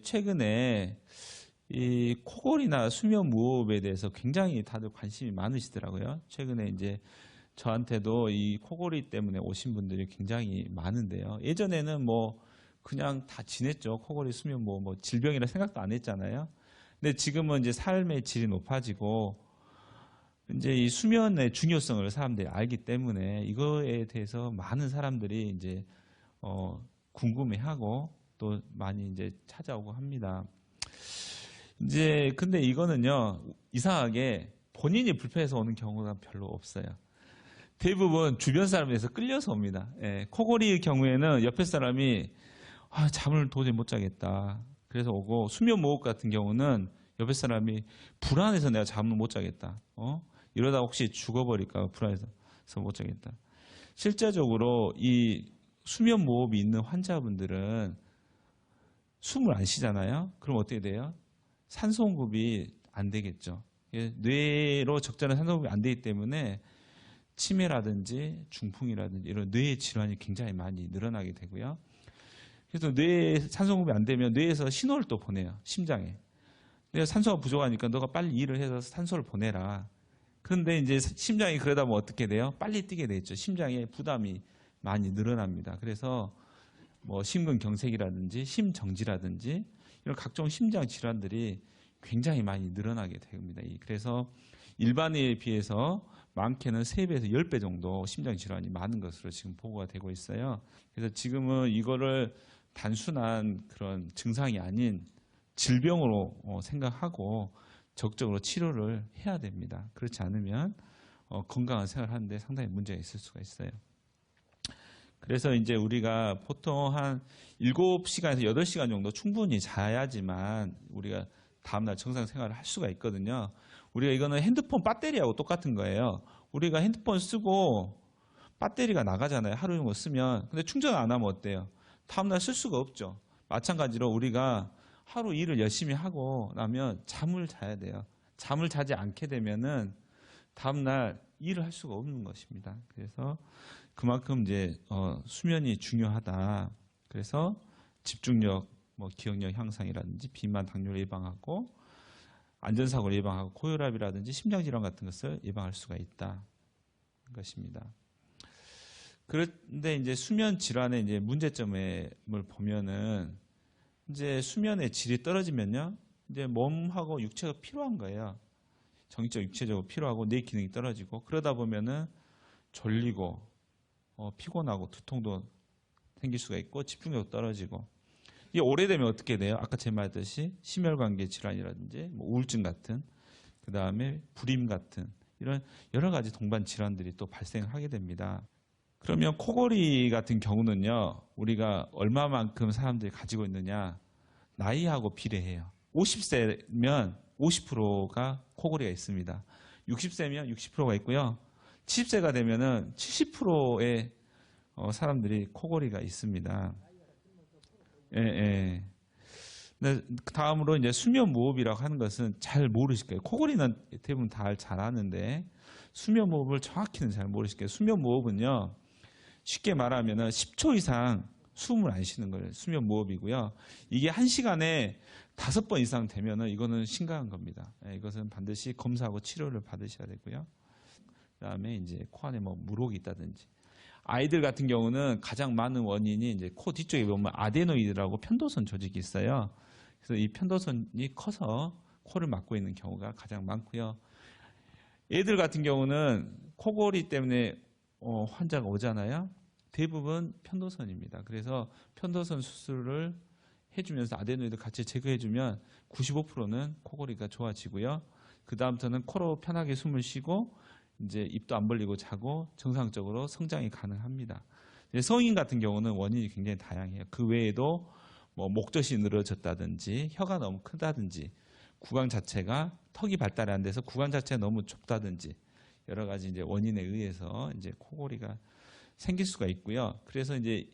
최근에 이 코골이나 수면 무호흡에 대해서 굉장히 다들 관심이 많으시더라고요. 최근에 이제 저한테도 이 코골이 때문에 오신 분들이 굉장히 많은데요. 예전에는 뭐 그냥 다 지냈죠. 코골이, 수면 무호흡, 뭐 질병이라 생각도 안 했잖아요. 근데 지금은 이제 삶의 질이 높아지고 이제 이 수면의 중요성을 사람들이 알기 때문에 이거에 대해서 많은 사람들이 이제 궁금해하고 또 많이 이제 찾아오고 합니다. 이제 근데 이거는요, 이상하게 본인이 불편해서 오는 경우가 별로 없어요. 대부분 주변 사람에서 끌려서 옵니다. 예, 코골이의 경우에는 옆에 사람이 잠을 도저히 못 자겠다, 그래서 오고, 수면 무호흡 같은 경우는 옆에 사람이 불안해서 내가 잠을 못 자겠다, 이러다 혹시 죽어버릴까 불안해서 못 자겠다. 실제적으로 이 수면 무호흡이 있는 환자분들은 숨을 안 쉬잖아요. 그럼 어떻게 돼요? 산소 공급이 안 되겠죠. 뇌로 적절한 산소 공급이 안 되기 때문에 치매라든지 중풍이라든지 이런 뇌의 질환이 굉장히 많이 늘어나게 되고요. 그래서 뇌에 산소 공급이 안 되면 뇌에서 신호를 또 보내요. 심장에. 내가 산소가 부족하니까 너가 빨리 일을 해서 산소를 보내라. 그런데 이제 심장이 그러다 보면 어떻게 돼요? 빨리 뛰게 되죠. 심장에 부담이 많이 늘어납니다. 그래서 뭐 심근경색이라든지 심정지라든지 이런 각종 심장 질환들이 굉장히 많이 늘어나게 됩니다. 그래서 일반인에 비해서 많게는 3배에서 10배 정도 심장 질환이 많은 것으로 지금 보고가 되고 있어요. 그래서 지금은 이거를 단순한 그런 증상이 아닌 질병으로 생각하고 적극적으로 치료를 해야 됩니다. 그렇지 않으면 건강한 생활을 하는데 상당히 문제가 있을 수가 있어요. 그래서 이제 우리가 보통 한 7시간에서 8시간 정도 충분히 자야지만 우리가 다음날 정상 생활을 할 수가 있거든요. 우리가 이거는 핸드폰 배터리하고 똑같은 거예요. 우리가 핸드폰 쓰고 배터리가 나가잖아요. 하루 정도 쓰면. 근데 충전 안 하면 어때요? 다음날 쓸 수가 없죠. 마찬가지로 우리가 하루 일을 열심히 하고 나면 잠을 자야 돼요. 잠을 자지 않게 되면은 다음날 일을 할 수가 없는 것입니다. 그래서 그만큼 이제 수면이 중요하다. 그래서 집중력, 뭐 기억력 향상이라든지 비만, 당뇨를 예방하고 안전사고를 예방하고 고혈압이라든지 심장질환 같은 것을 예방할 수가 있다. 것입니다. 그런데 이제 수면 질환의 이제 문제점을 보면은 이제 수면의 질이 떨어지면요, 이제 몸하고 육체가 피로한 거예요. 정신적, 육체적으로 피로하고 뇌 기능이 떨어지고, 그러다 보면은 졸리고 피곤하고 두통도 생길 수가 있고 집중력도 떨어지고, 이게 오래되면 어떻게 돼요? 아까 제가 말했듯이 심혈관계 질환이라든지 뭐 우울증 같은, 그 다음에 불임 같은 이런 여러 가지 동반 질환들이 또 발생하게 됩니다. 그러면 코골이 같은 경우는요, 우리가 얼마만큼 사람들이 가지고 있느냐, 나이하고 비례해요. 50세면 50%가 코골이가 있습니다. 60세면 60%가 있고요. 70세가 되면은 70%의 사람들이 코골이가 있습니다. 예, 예. 다음으로 이제 수면 무호흡이라고 하는 것은 잘 모르실 거예요. 코골이는 대부분 다 잘 아는데 수면 무호흡을 정확히는 잘 모르실 거예요. 수면 무호흡은요, 쉽게 말하면은 10초 이상 숨을 안 쉬는 거예요. 수면 무호흡이고요. 이게 1시간에 5번 이상 되면은 이거는 심각한 겁니다. 이것은 반드시 검사하고 치료를 받으셔야 되고요. 그다음에 이제 코 안에 뭐 물혹이 있다든지, 아이들 같은 경우는 가장 많은 원인이 이제 코 뒤쪽에 보면 아데노이드라고 편도선 조직이 있어요. 그래서 이 편도선이 커서 코를 막고 있는 경우가 가장 많고요. 애들 같은 경우는 코골이 때문에 환자가 오잖아요. 대부분 편도선입니다. 그래서 편도선 수술을 해주면서 아데노이드 같이 제거해주면 95%는 코골이가 좋아지고요. 그 다음부터는 코로 편하게 숨을 쉬고 이제 입도 안 벌리고 자고 정상적으로 성장이 가능합니다. 성인 같은 경우는 원인이 굉장히 다양해요. 그 외에도 뭐 목젖이 늘어졌다든지 혀가 너무 크다든지 구강 자체가, 턱이 발달이 안 돼서 구강 자체가 너무 좁다든지 여러 가지 이제 원인에 의해서 이제 코골이가 생길 수가 있고요. 그래서 이제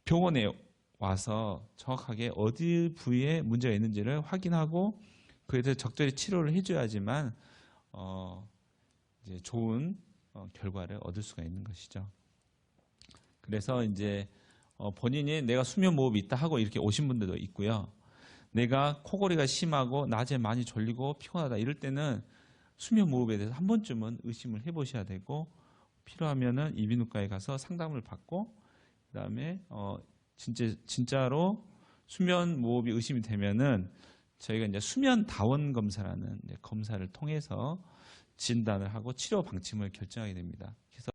병원에 와서 정확하게 어디 부위에 문제가 있는지를 확인하고 그에 대해서 적절히 치료를 해줘야지만 이제 좋은 결과를 얻을 수가 있는 것이죠. 그래서 이제 본인이 내가 수면 무호흡이 있다 하고 이렇게 오신 분들도 있고요. 내가 코골이가 심하고 낮에 많이 졸리고 피곤하다 이럴 때는 수면 무호흡에 대해서 한 번쯤은 의심을 해보셔야 되고, 필요하면은 이비인후과에 가서 상담을 받고, 그다음에 진짜로 수면 무호흡이 의심이 되면은 저희가 이제 수면 다원 검사라는 이제 검사를 통해서 진단을 하고 치료 방침을 결정하게 됩니다. 그래서